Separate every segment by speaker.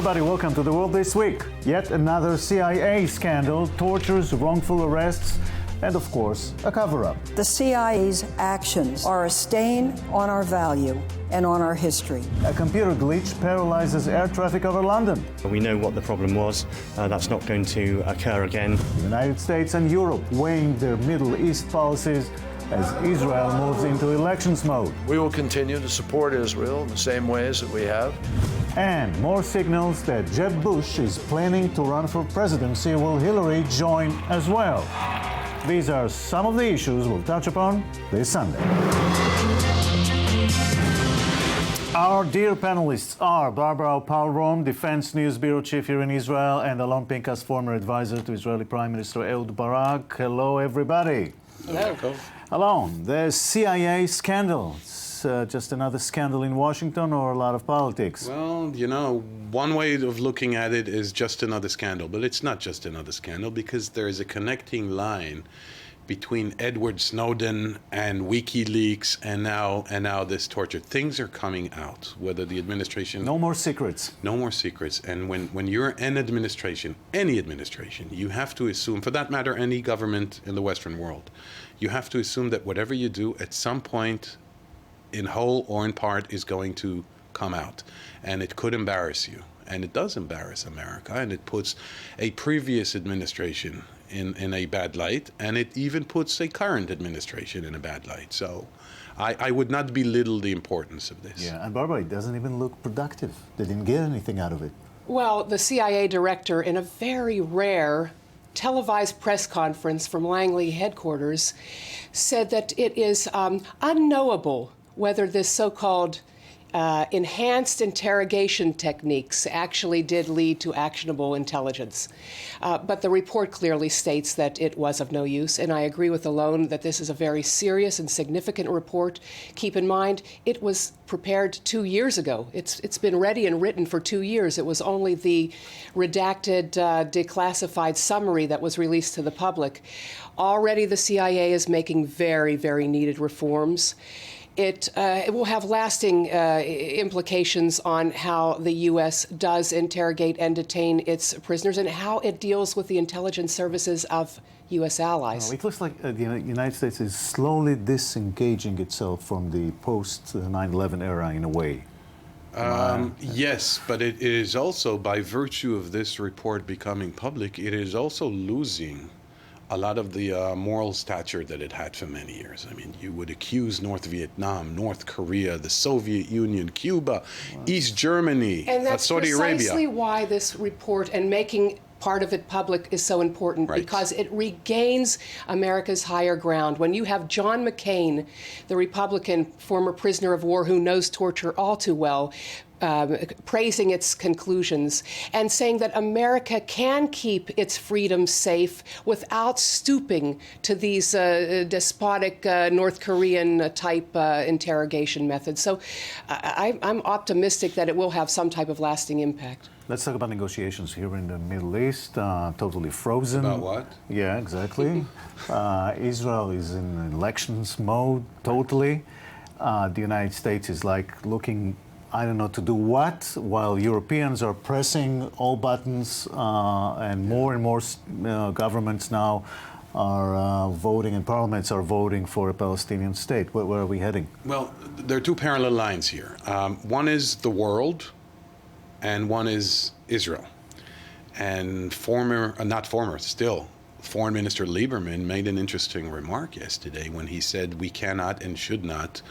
Speaker 1: everybody, welcome to The World This Week. Yet another CIA scandal, tortures, wrongful arrests, and of course, a cover-up.
Speaker 2: The CIA's actions are a stain on our value and on our history.
Speaker 1: A computer glitch paralyzes air traffic over London.
Speaker 3: We know what the problem was. That's not going to occur again.
Speaker 1: The United States and Europe weighing their Middle East policies as Israel moves into elections mode.
Speaker 4: We will continue to support Israel in the same ways that we have.
Speaker 1: And more signals that Jeb Bush is planning to run for presidency. Will Hillary join as well? These are some of the issues we'll touch upon this Sunday. Our dear panelists are Barbara Palrom, Defense News Bureau Chief here in Israel, and Alon Pinkas, former advisor to Israeli Prime Minister Ehud Barak. Hello, everybody.
Speaker 4: Hello.
Speaker 1: Alon, the CIA scandal. It's just another scandal in Washington, or a lot of politics?
Speaker 5: Well, you know, one way of looking at it is just another scandal, but it's not just another scandal because there is a connecting line between Edward Snowden and WikiLeaks and now this torture. Things are coming out, whether the administration...
Speaker 1: No more secrets.
Speaker 5: No more secrets. And when you're an administration, any administration, you have to assume, for that matter, any government in the Western world, you have to assume that whatever you do at some point, in whole or in part, is going to come out. And it could embarrass you. And it does embarrass America. And it puts a previous administration in a bad light. And it even puts a current administration in a bad light. So I would not belittle the importance of this.
Speaker 1: Yeah, and Barbara, it doesn't even look productive. They didn't get anything out of it.
Speaker 6: Well, the CIA director, in a very rare televised press conference from Langley headquarters, said that it is unknowable whether this so-called enhanced interrogation techniques actually did lead to actionable intelligence. But the report clearly states that it was of no use, and I agree with Alon that this is a very serious and significant report. Keep in mind, it was prepared 2 years ago. It's been ready and written for 2 years. It was only the redacted, declassified summary that was released to the public. Already the CIA is making very, very needed reforms. It will have lasting implications on how the U.S. does interrogate and detain its prisoners and how it deals with the intelligence services of U.S. allies.
Speaker 1: It looks like the United States is slowly disengaging itself from the post-9/11 era in a way.
Speaker 5: Yes, but it is also, by virtue of this report becoming public, it is also losing a lot of the moral stature that it had for many years. I mean, you would accuse North Vietnam, North Korea, the Soviet Union, Cuba, East Germany,
Speaker 6: and that's
Speaker 5: Saudi Arabia.
Speaker 6: Precisely why this report and making part of it public is so important,
Speaker 5: Right.
Speaker 6: because it regains America's higher ground. When you have John McCain, the Republican former prisoner of war who knows torture all too well, praising its conclusions and saying that America can keep its freedom safe without stooping to these despotic North Korean type interrogation methods. So I'm optimistic that it will have some type of lasting impact.
Speaker 1: Let's talk about negotiations here in the Middle East, totally frozen.
Speaker 5: About what?
Speaker 1: Yeah, exactly. Israel is in elections mode, totally. The United States is like looking, I don't know, to do what, while Europeans are pressing all buttons and more governments now are voting and parliaments are voting for a Palestinian state. Where are we heading?
Speaker 5: Well, there are two parallel lines here. One is the world, and one is Israel. And still, Foreign Minister Lieberman made an interesting remark yesterday when he said we cannot and should not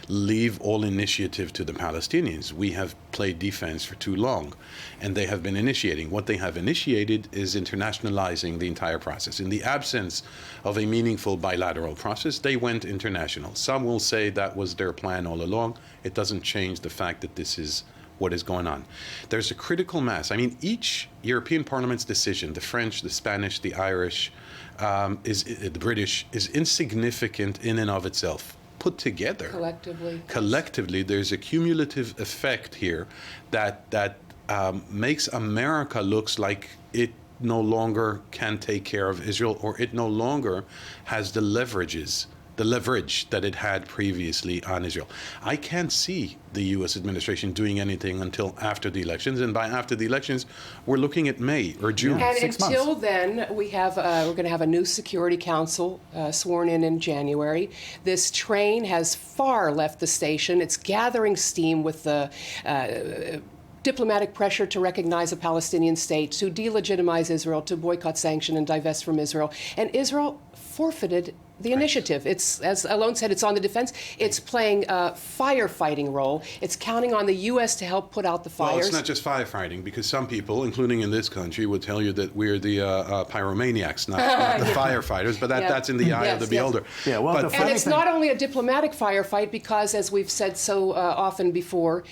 Speaker 5: leave all initiative to the Palestinians. We have played defense for too long, and they have been initiating. What they have initiated is internationalizing the entire process. In the absence of a meaningful bilateral process, they went international. Some will say that was their plan all along. It doesn't change the fact that this is what is going on. There's a critical mass. I mean, each European Parliament's decision, the French, the Spanish, the Irish, the British, is insignificant in and of itself. Put together, collectively, there's a cumulative effect here that makes America looks like it no longer can take care of Israel, or it no longer has the leverages the leverage that it had previously on Israel. I can't see the U.S. administration doing anything until after the elections, and by after the elections, we're looking at May or June.
Speaker 6: And
Speaker 1: 6
Speaker 6: until
Speaker 1: months.
Speaker 6: then, we're going to have a new Security Council sworn in January. This train has far left the station. It's gathering steam with the diplomatic pressure to recognize a Palestinian state, to delegitimize Israel, to boycott, sanction, and divest from Israel. And Israel forfeited the initiative. It's, as Alon said, it's on the defense. It's playing a firefighting role. It's counting on the U.S. to help put out the fires.
Speaker 5: Well, it's not just firefighting, because some people, including in this country, would tell you that we're the pyromaniacs, not the firefighters, but that's in the eye of the beholder.
Speaker 1: Yeah, well,
Speaker 5: But-
Speaker 6: And it's not only a diplomatic firefight, because, as we've said so often before,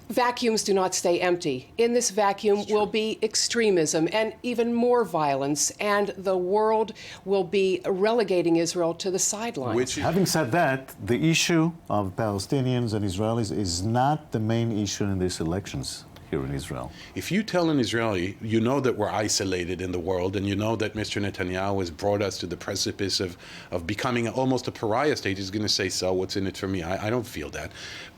Speaker 6: vacuums do not stay empty. In this vacuum will be extremism and even more violence, and the world will be relegating Israel to the sidelines.
Speaker 5: Which
Speaker 1: Having said that, the issue of Palestinians and Israelis is not the main issue in these elections here in Israel.
Speaker 5: If you tell an Israeli, you know that we're isolated in the world, and you know that Mr. Netanyahu has brought us to the precipice of becoming almost a pariah state, he's going to say, so what's in it for me? I don't feel that.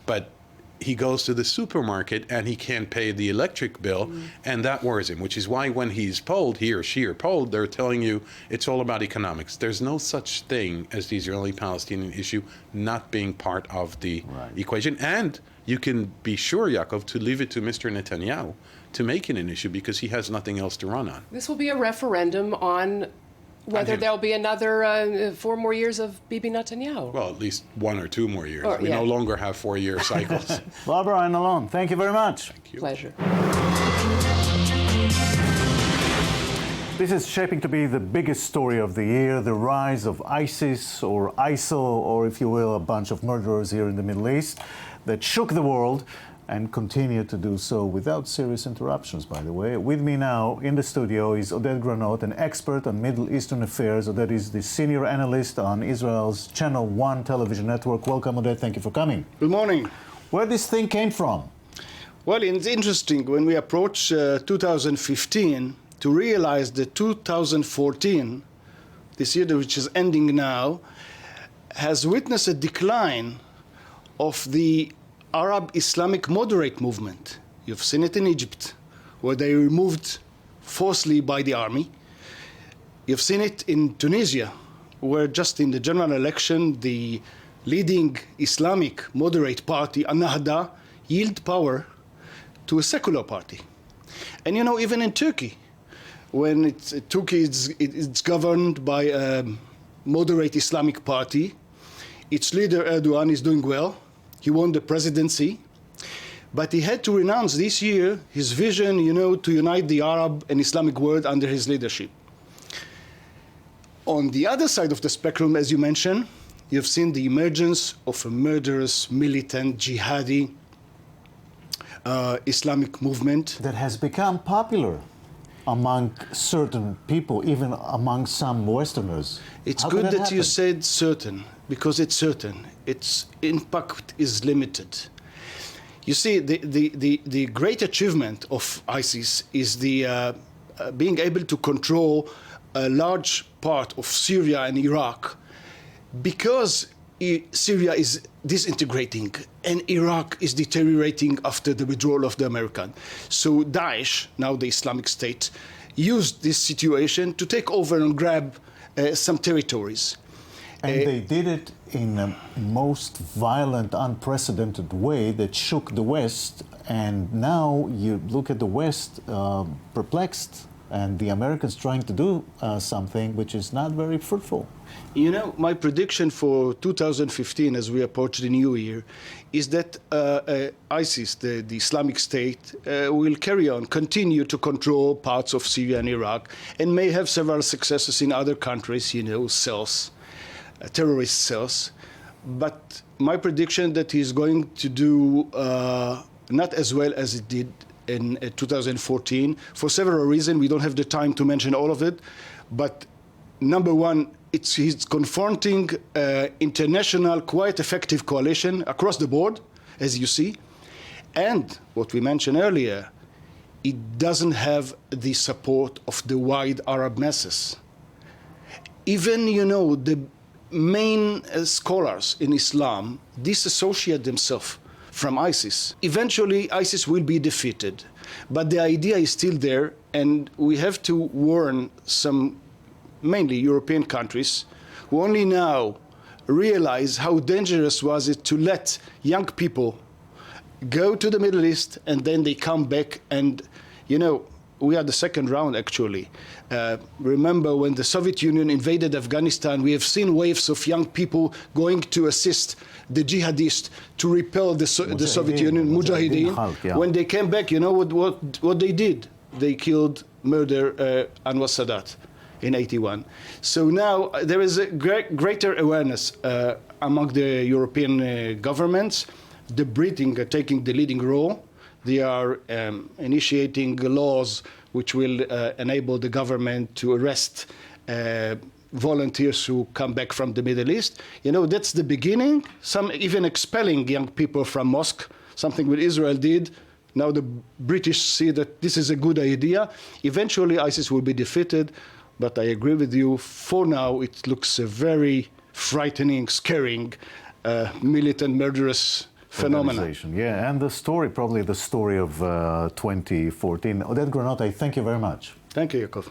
Speaker 5: But he goes to the supermarket and he can't pay the electric bill, and that worries him, which is why when he's polled, he or she are polled, they're telling you it's all about economics. There's no such thing as the Israeli-Palestinian issue not being part of the equation. And you can be sure, Yaakov, to leave it to Mr. Netanyahu to make it an issue, because he has nothing else to run on.
Speaker 6: This will be a referendum on whether
Speaker 5: him.
Speaker 6: there'll be another 4 more years of Bibi Netanyahu.
Speaker 5: Well, at least 1 or 2 more years.
Speaker 6: Or,
Speaker 5: We
Speaker 6: yeah.
Speaker 5: no longer have 4-year cycles.
Speaker 1: Barbara and Alon, thank you very much.
Speaker 6: Pleasure.
Speaker 1: This is shaping to be the biggest story of the year, the rise of ISIS or ISIL, or if you will, a bunch of murderers here in the Middle East that shook the world and continue to do so without serious interruptions, by the way. With me now in the studio is Oded Granot, an expert on Middle Eastern affairs. Oded is the senior analyst on Israel's Channel 1 television network. Welcome, Oded. Thank you for coming.
Speaker 7: Good morning.
Speaker 1: Where this thing came from?
Speaker 7: Well, it's interesting when we approach 2015 to realize that 2014, this year which is ending now, has witnessed a decline of the Arab Islamic moderate movement. You've seen it in Egypt, where they were removed forcibly by the army. You've seen it in Tunisia, where just in the general election, the leading Islamic moderate party, An-Nahda, yielded power to a secular party. And you know, even in Turkey, when Turkey is governed by a moderate Islamic party, its leader Erdogan is doing well. He won the presidency, but he had to renounce this year his vision, you know, to unite the Arab and Islamic world under his leadership. On the other side of the spectrum, as you mentioned, you've seen the emergence of a murderous, militant, jihadi Islamic movement.
Speaker 1: That has become popular among certain people, even among some Westerners.
Speaker 7: It's
Speaker 1: How
Speaker 7: good
Speaker 1: could
Speaker 7: that you
Speaker 1: happen?
Speaker 7: said certain, because it's certain. Its impact is limited. You see, the great achievement of ISIS is the being able to control a large part of Syria and Iraq, because Syria is disintegrating and Iraq is deteriorating after the withdrawal of the American. So Daesh, now the Islamic State, used this situation to take over and grab some territories.
Speaker 1: And they did it in a most violent, unprecedented way that shook the West. And now you look at the West perplexed, and the Americans trying to do something which is not very fruitful.
Speaker 7: You know, my prediction for 2015, as we approach the new year, is that ISIS, the Islamic State, will carry on, continue to control parts of Syria and Iraq, and may have several successes in other countries, you know, cells, terrorist cells. But my prediction that he's going to do not as well as it did in 2014, for several reasons. We don't have the time to mention all of it. But number one, he's confronting international, quite effective coalition across the board, as you see. And what we mentioned earlier, it doesn't have the support of the wide Arab masses. Even, you know, the main scholars in Islam disassociate themselves from ISIS. Eventually, ISIS will be defeated, but the idea is still there, and we have to warn some, mainly European countries, who only now realize how dangerous was it to let young people go to the Middle East and then they come back and, you know, we are the second round actually. Remember when the Soviet Union invaded Afghanistan, we have seen waves of young people going to assist the jihadists to repel the Soviet Union, Mujahideen. When they came back, you know what they did? They killed, murdered Anwar Sadat in 81. So now there is a greater awareness among the European governments. The Brits are taking the leading role. They are initiating laws which will enable the government to arrest volunteers who come back from the Middle East. You know, that's the beginning. Some even expelling young people from mosque, something that Israel did. Now the British see that this is a good idea. Eventually ISIS will be defeated, but I agree with you. For now, it looks a very frightening, scaring, militant, murderous phenomenon.
Speaker 1: Yeah, and the story, probably the story of 2014. Oded Granot, I thank you very much.
Speaker 7: Thank you, Yaakov.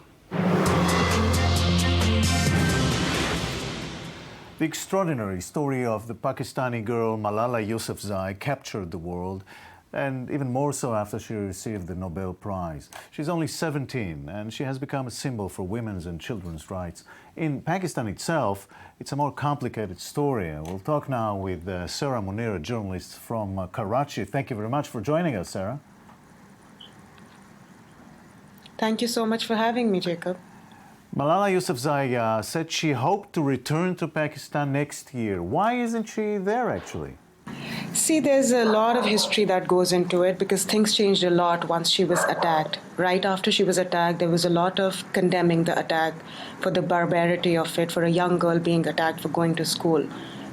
Speaker 1: The extraordinary story of the Pakistani girl Malala Yousufzai captured the world, and even more so after she received the Nobel Prize. She's only 17, and she has become a symbol for women's and children's rights. In Pakistan itself, it's a more complicated story. We'll talk now with Sarah Munir, a journalist from Karachi. Thank you very much for joining us, Sarah.
Speaker 8: Thank you so much for having me, Jacob.
Speaker 1: Malala Yousufzai said she hoped to return to Pakistan next year. Why isn't she there, actually?
Speaker 8: See, there's a lot of history that goes into it because things changed a lot once she was attacked. Right after she was attacked, there was a lot of condemning the attack for the barbarity of it, for a young girl being attacked for going to school.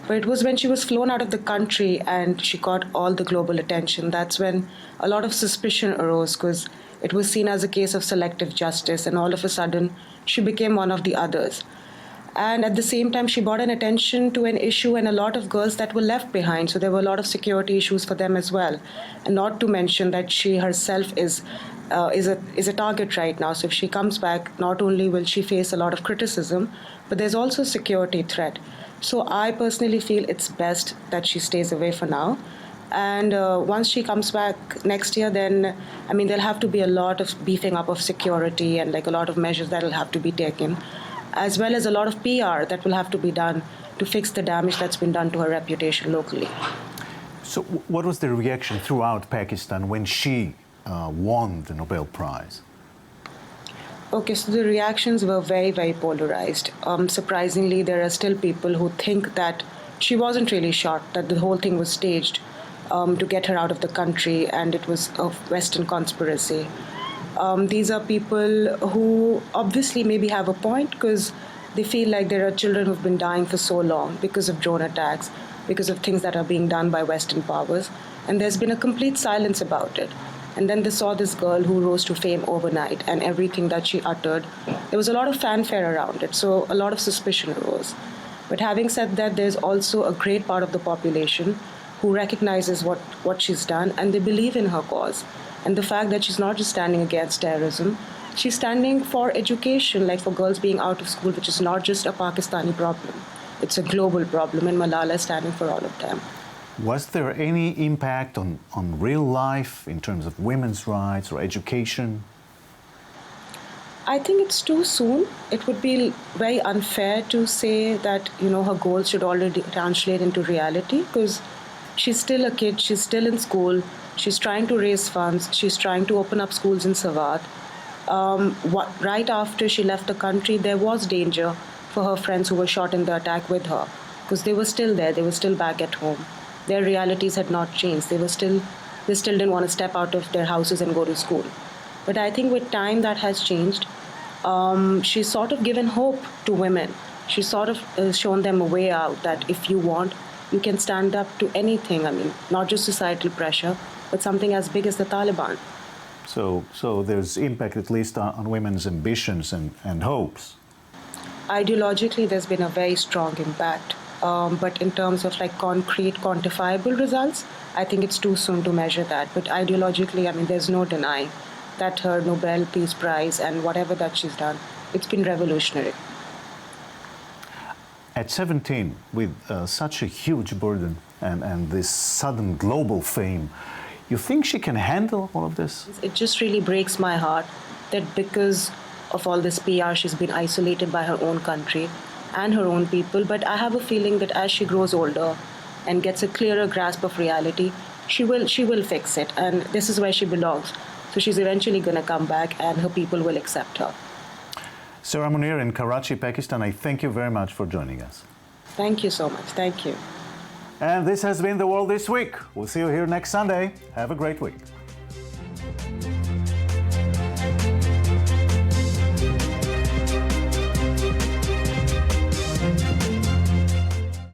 Speaker 8: But it was when she was flown out of the country and she got all the global attention, that's when a lot of suspicion arose because it was seen as a case of selective justice, and all of a sudden she became one of the others. And at the same time, she brought an attention to an issue and a lot of girls that were left behind. So there were a lot of security issues for them as well. And not to mention that she herself is a target right now. So if she comes back, not only will she face a lot of criticism, but there's also a security threat. So I personally feel it's best that she stays away for now. And once she comes back next year, then, I mean, there'll have to be a lot of beefing up of security and like a lot of measures that will have to be taken, as well as a lot of PR that will have to be done to fix the damage that's been done to her reputation locally.
Speaker 1: So what was the reaction throughout Pakistan when she won the Nobel Prize?
Speaker 8: Okay, so the reactions were very, very polarized. Surprisingly, there are still people who think that she wasn't really shot, that the whole thing was staged to get her out of the country and it was a Western conspiracy. These are people who obviously maybe have a point because they feel like there are children who've been dying for so long because of drone attacks, because of things that are being done by Western powers, and there's been a complete silence about it. And then they saw this girl who rose to fame overnight, and everything that she uttered, there was a lot of fanfare around it, so a lot of suspicion arose. But having said that, there's also a great part of the population who recognizes what she's done, and they believe in her cause. And the fact that she's not just standing against terrorism, she's standing for education, like for girls being out of school, which is not just a Pakistani problem. It's a global problem, and Malala is standing for all of them.
Speaker 1: Was there any impact on real life in terms of women's rights or education?
Speaker 8: I think it's too soon. It would be very unfair to say that, her goals should already translate into reality because she's still a kid, she's still in school, she's trying to raise funds, she's trying to open up schools in Sawat. Right after she left the country, there was danger for her friends who were shot in the attack with her because they were still there, they were still back at home. Their realities had not changed. They still didn't want to step out of their houses and go to school. But I think with time that has changed. She's sort of given hope to women. She's sort of shown them a way out that if you want, you can stand up to anything. I mean, not just societal pressure, but something as big as the Taliban.
Speaker 1: So there's impact at least on women's ambitions and hopes.
Speaker 8: ideologically, there's been a very strong impact. But in terms of like concrete, quantifiable results, I think it's too soon to measure that. But ideologically, I mean, there's no denying that her Nobel Peace Prize and whatever that she's done, it's been revolutionary.
Speaker 1: At 17, with such a huge burden and this sudden global fame, you think she can handle all of this?
Speaker 8: It just really breaks my heart that because of all this PR, she's been isolated by her own country and her own people. But I have a feeling that as she grows older and gets a clearer grasp of reality, she will fix it. And this is where she belongs. So she's eventually going to come back and her people will accept her.
Speaker 1: Sarah Munir in Karachi, Pakistan, I thank you very much for joining us.
Speaker 8: Thank you so much. Thank you.
Speaker 1: And this has been The World This Week. We'll see you here next Sunday. Have a great week.